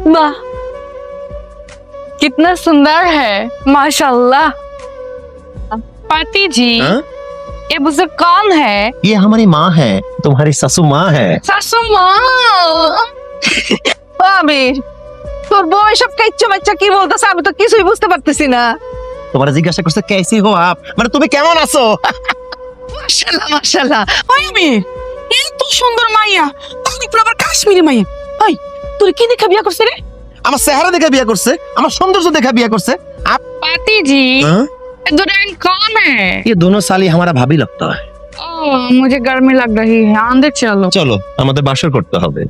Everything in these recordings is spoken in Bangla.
वाह, कितना सुंदर है, माशाल्लाह। पाती जी, ये बुजुर्ग कौन है? ये हमारी माँ है, तुम्हारी ससु माँ है। सासू माँ। আমির, তোর বউ এসব কাইচ্চা বাচ্চা কি বলতেছে আমি তো কিছুই বুঝতে পারতেছি না। তোমার জিজ্ঞাসা করছে কেসি হো আপ, মানে তুমি কেমন আছো? মাশাআল্লাহ মাশাআল্লাহ। ওই আমির, এত সুন্দর মাইয়া, তার উপর আবার কাশ্মীরি মাইয়া। ওই, তোর কি দেখে বিয়া করছিস রে? আমার চেহারা দেখে বিয়ে করছে, আমার সৌন্দর্য দেখে বিয়ে করছে। पाती जी, ये दुल्हन कौन है? ये दोनों साली हमारा भाभी लगता है। ओह, मुझे गर्मी लग रही है, अंदर चलो। চলো আমাদের বাসর করতে হবে।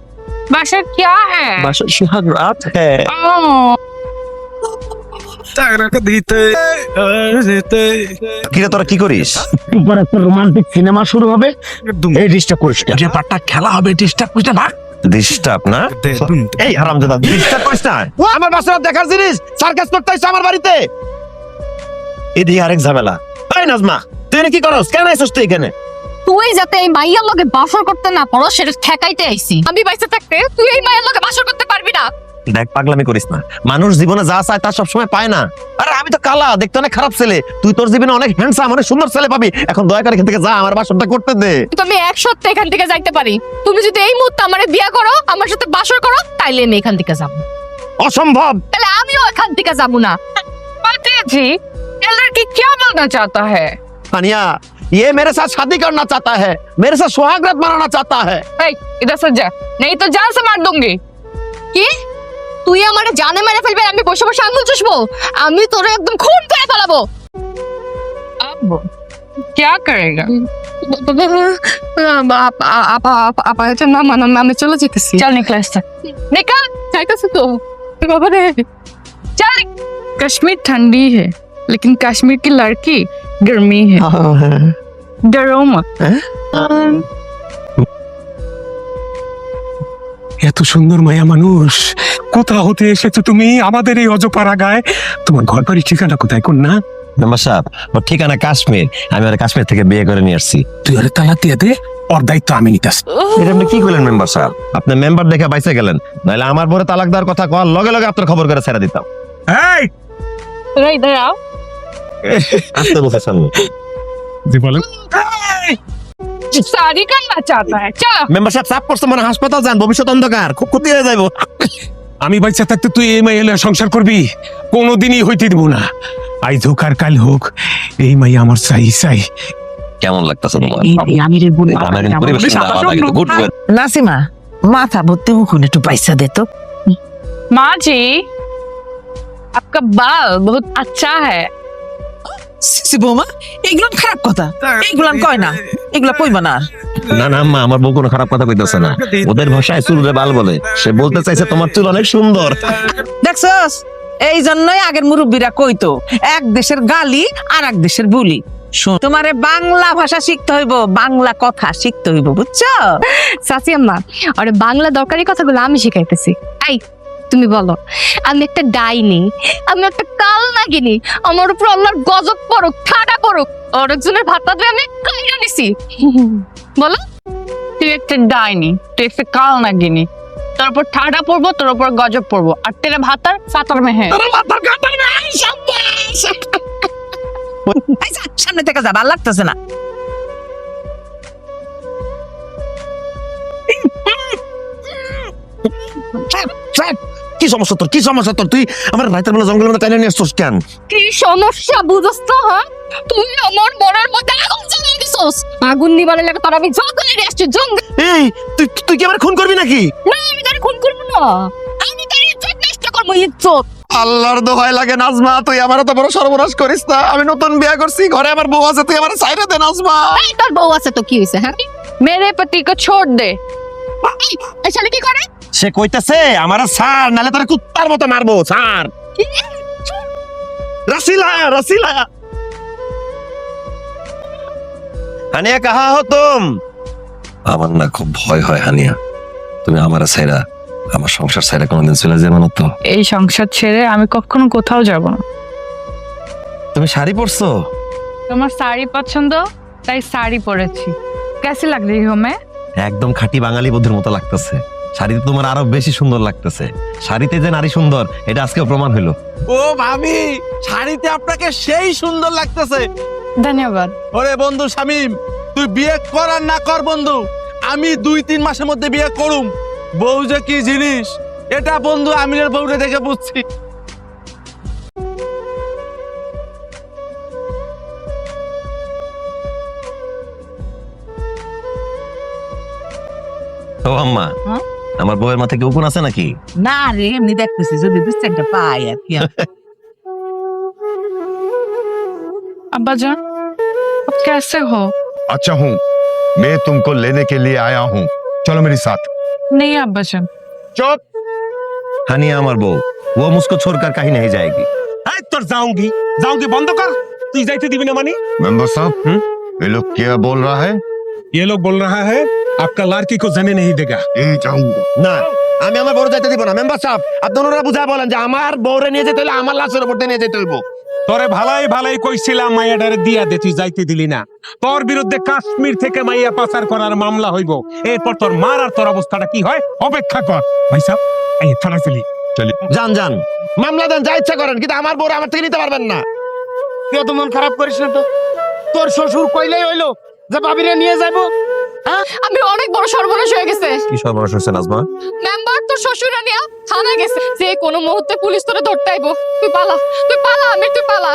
बाशा क्या है? বাসর সুহাগ রাত है। ओह, কিরে তোরা কি করিস? এবার একটা রোমান্টিক সিনেমা শুরু হবে, এই ডিস্টার্ব করিস না। যে পাটটা খেলা হবে ডিস্টার্ব করিস না ভাগ। ডিস্টার্ব না? এই হারামজাদা ডিস্টার্ব করিস না। আমার বাসর দেখার জিনিস সার্কাস করতে হইছে আমার বাড়িতে। এদিকে আরেক ঝামেলা। এই নাজমা, তুই এখানে কি করস? কেন আইছস তুই এখানে? তুই যাতে এই মাইয়ার লগে বাসর করতে না পারো সেটা ঠেকাইতে আইছি। আমি বাইসে থাকতে তুই এই মাইয়ার লগে বাসর করতে পারবি না। দেখ পাগলামি করিস না, মানুষ জীবনে যা চায় তা সবসময় পায় না। আরে আমি তো কালা, দেখতে অনেক খারাপ ছেলে, তুই তোর জীবনে অনেক হ্যান্ডসাম অনেক সুন্দর ছেলে পাবি। এখন দয়া করে এখান থেকে যা, আমার বাসরটা করতে দে। কিন্তু আমি এক সপ্তাহ এখান থেকে যাইতে পারি। তুমি যদি এই মুহূর্তে আমারে বিয়া করো, আমার সাথে বাসর করো, তাইলে আমি এখান থেকে যাব। অসম্ভব। তাহলে আমিও এখান থেকে যাব না। पाती जी, ये लड़की क्या बोलना चाहता है? तानिया, ये मेरे साथ शादी करना चाहता है, मेरे साथ सुहाग रात मनाना चाहता है। ए, इधर से जा, नहीं तो जान से मार दूंगी। কি তুই আমারে জানে মেরে ফেলবে? আমি বসে বসে আঙুল চুষবো? আমি তোরে একদম খুন করে ফেলাবো। अब क्या करेगा? আপা এটা না আমি চলে যেতেছি। चल निकल इससे, निकल। যাইতেছি তো। बाबा रे, चल। कश्मीर ठंडी है, लेकिन कश्मीर की लड़की गर्मी है। डरो मत। এত সুন্দর মায়া মানুষ, কোথা হতে এসেছো তুমি আমাদের এই অজপাড়া গায়ে? তোমার ঘর বাড়ির ঠিকানা কোথায় কন্যা? মেম্বার সাহেব, ওর ঠিকানা কাশ্মীর, আমি ওর কাশ্মীর থেকে বিয়ে করে নিয়ে আসছি। তুই ওরে তালাক দিয়ে দে, ওর দায়িত্ব আমি নিতেছি। এটা আপনি কি করলেন মেম্বার সাহেব? আপনি মেম্বার দেখে বাইসে গেলেন, নাহলে আমার বড় তালাক দেওয়ার কথা কল লগে লগে আপনার খবর করে ছেড়ে দিতাম। এই जरा इधर आओ। আসতে বলছে সামনে। জি বলেন। शादी करना चाहता है, चलो। মেম্বার সাহেব চাপ করছে, মানে হাসপাতাল যান, ভবিষ্যৎ অন্ধকার, খুব ক্ষতি হয়ে যাইব। আমি বাইচা থাকতে তুই এই মাইয়া লইয়া সংসার করবি? কোনোদিনই হইতে দিব না। আইজ হোক আর কাল হোক, এই মাইয়া আমার চাই চাই। কেমন লাগতেছে তোমার? আমিরের বলে আমার কিন্তু পরিবেশ সুন্দর, আমার কিন্তু গুড গুড। নাসিমা, মাথা ভর্তি মুখুন একটু পয়সা দে তো। माँ जी, आपका बाल बहुत अच्छा है। সিসি বৌমা, এগুলো খারাপ কথা, এগুলো কয় না, এগুলো কইবা না। না না আম্মা, আমার বউ কোনো খারাপ কথা কইতেছে না, ওদের ভাষায় চুলরে বাল বলে। সে বলতে চাইছে তোমার চুল অনেক সুন্দর। দেখছস, এই জন্যই আগের মুরব্বীরা কইতো এক দেশের গালি আর এক দেশের বুলি। শোন, তোমারে বাংলা ভাষা শিখতে হইব, বাংলা কথা শিখতে হইব, বুঝছো? চাচি আম্মা, আরে বাংলা দরকারি কথাগুলো আমি শিখাইতেছি। এই তুমি বলো, আমি একটা ডাইনি, আমি একটা কাল নাগিনী, আমার উপর আল্লাহর গজব পড়ুক, ঠাডা পড়ুক, অনেকজনের ভাতা দিয়ে আমি কাইরা নিছি। বলো। তুই একটা ডাইনি, তুই একটা কাল নাগিনী, তোর উপর ঠাডা পড়বো, তোর উপর গজব পড়বো, আর তেরে ভাতার সাতর মে হ্যাঁ। এই যা, সামনে থেকে যা, ভালো লাগতেছে না। কি সমস্যা তোর? কি সমস্যা তোর? তুই আমার রাতের বেলা জঙ্গলের মধ্যে টাইনে নিয়ে আসছিস কেন? কি সমস্যা বুঝছ তো? হ্যাঁ, তুই আমার মনের মধ্যে আগুন জ্বালিয়ে দিছস। আগুন নিবানোর লাগে তোর আমি জঙ্গলে নিয়ে আসছি, জঙ্গল। এই তুই তুই কি আমার খুন করবি নাকি? না, আমি তোর খুন করবো না, আমি তোর ইজ্জত নষ্ট করবো, ইজ্জত। আল্লাহর দোহাই লাগে নাজমা, তুই আমার তো বড় সর্বনাশ করিস না। আমি নতুন বিয়ে করছি, ঘরে আমার বউ আছে, তুই আমার সাইডে দে নাজমা। এই তোর বউ আছে তো কি হইছে? হ্যাঁ, मेरे पति को छोड़ दे। এই শালা কি করে? সে কইতাছে আমার ছাড়, নালে তোর কুত্তার মতো মারবো, ছাড়। রসিলা রসিলা হানিয়া কাহা হো তুম? আমার না খুব ভয় হয় হানিয়া, তুমি আমার ছাইরা, আমার সংসার ছাইরা কোনোদিন চলে যাবে না তো? এই সংসার ছেড়ে আমি কখনো কোথাও যাব না। তুমি শাড়ি পরছো? তোমার শাড়ি পছন্দ, তাই শাড়ি পরেছি। कैसी लग रही हूँ मैं? একদম খাঁটি বাঙালি বুদ্ধির মতো লাগতেছে। শাড়িতে তোমার আরো বেশি সুন্দর লাগতেছে। শাড়িতে যে নারী সুন্দর এটা আজকেও প্রমাণ হলো। ও ভাবি, শাড়িতে আপনাকে সেই সুন্দর লাগতেছে। ধন্যবাদ। ওরে বন্ধু শামিম, তুই বিয়ে কর আর না কর বন্ধু, আমি 2-3 মাসের মধ্যে বিয়ে করুম। বউ যে কি জিনিস এটা বন্ধু আমিরের বউরে দেখে বুঝছি। ও আম্মা, হ্যাঁ? আমার বউয়ের মাথায় কি উকুন আছে নাকি? না রে, এমনি দেখতেছি যদি 2-4টা পাই আর কি। अब्बा जान, अब कैसे हो? अच्छा हूँ, मैं तुमको लेने के लिए आया हूँ, चलो मेरे साथ। नहीं अब्बा जान। चुप। হানিয়া আমার বউ, ও মুসকো ছোড়कर कहीं नहीं जाएगी। এই তোর যাওঙ্গি বন্ধ কর। তুই যাইতে দিবি না মানে? मेंबर साहब, ये लोग क्या बोल रहा है? ये लोग बोल रहा है आपका लड़की को जाने नहीं देगा। यही जाऊंगा। না, আমি আমার বউরে যাইতে দিব না। মেম্বার সাহেব, আপনারা বুঝায় বলেন যে আমার বউরে নিয়ে যেতে হলে আমার লাশের উপর দিয়ে নিয়ে যেতে হইব। তোরে ভালাই কইছিলাম মাইয়াটারে দিয়া দে, তুই যাইতে দিলি না। তোর বিরুদ্ধে কাশ্মীর থেকে মাইয়া পাচার করার মামলা হইব। এরপর তোর মার আর তোর অবস্থাটা কি হয় অপেক্ষা কর। ভাই সাহেব, এই থানা চলি। যান মামলা দেন, যা ইচ্ছা করেন, কিন্তু আমার বউরে আমার থেকে নিতে পারবেন না। তুই তো মন খারাপ করিস না তো। তোর শ্বশুর কইলেই হইলো যে ভাবিরে নিয়ে যাইবো। আমি অনেক বড় সর্বনাশ হয়ে গেছে। কি সর্বনাশ হয়েছে নাজমা? মেম্বার তোর শ্বশুর নিয়া থানায় গেছে, যে কোনো মুহূর্তে পুলিশ তোরে ধরতে আইবো। তুই পালা আমি, তুই পালা।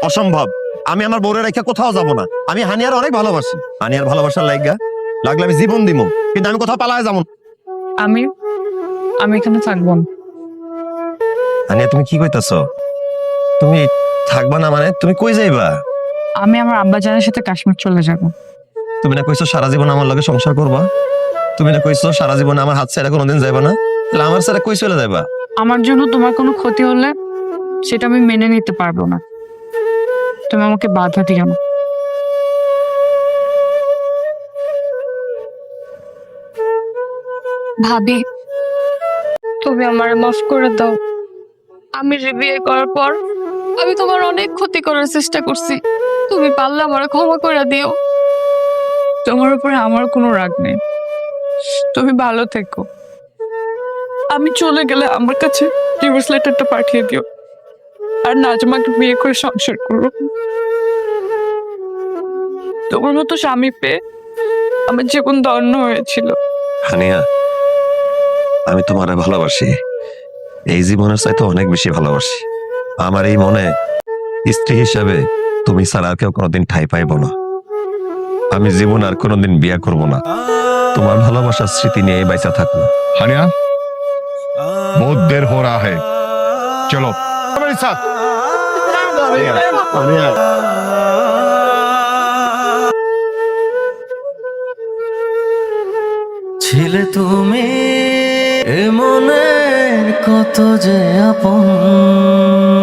অসম্ভব, আমি আমার বউরে রেখে কোথাও যাব না। আমি হানিয়ার অনেক ভালোবাসি। হানিয়ার ভালোবাসার লাগলে আমি জীবন দিব, কিন্তু আমি কোথাও পালায় যাব না। আমি এখানে থাকবো না। হানিয়া, তুমি কি কইতাছো? তুমি থাকবা না মানে তুমি কই যাইবা? আমি আমার আব্বা জানের সাথে কাশ্মীর চলে যাব। তুমি না কইছো সারা জীবন আমার লগে সংসার করবা? তুমি না কইছো সারা জীবন আমার হাত ছেড়ে কোনোদিন যাইবা না? তাহলে আমার ছেড়ে কই চলে যাইবা? আমার জন্য তোমার কোনো ক্ষতি হলে সেটা আমি মেনে নিতে পারবো না। তুমি আমাকে বাধা দিও না। ভাবি, তুমি আমার মাফ করে দাও। আমি যে বিয়ে করার পর আমি তোমার অনেক ক্ষতি করার চেষ্টা করছি। তুমি পারলে আমার ক্ষমা করে দিও। তোমার উপরে আমার কোনো রাগ নেই। তুমি ভালো থেকো। আমি চলে গেলে আমার কাছে ডিভোর্স লেটারটা পাঠিয়ে দিও, আর নাজমাকে বিয়ে করে সংসার করো। তোমার মতো স্বামী পেয়ে আমার জীবন ধন্য হয়েছিল। হানিয়া, আমি তোমারে ভালোবাসি, এই জীবনের চাইতে অনেক বেশি ভালোবাসি। আমার এই মনে স্ত্রী হিসাবে তুমি ছাড়া আর কেউ কোনোদিন ঠাঁই পাইব না। আমি জীবন আর কোনোদিন বিয়ে করব না। তোমার ভালোবাসার স্মৃতি নিয়ে বাইচা থাকবো। हानिया, बहुत देर हो रहा है, चलो मेरे साथ। ছিলে তুমি এ মনের কত যে আপন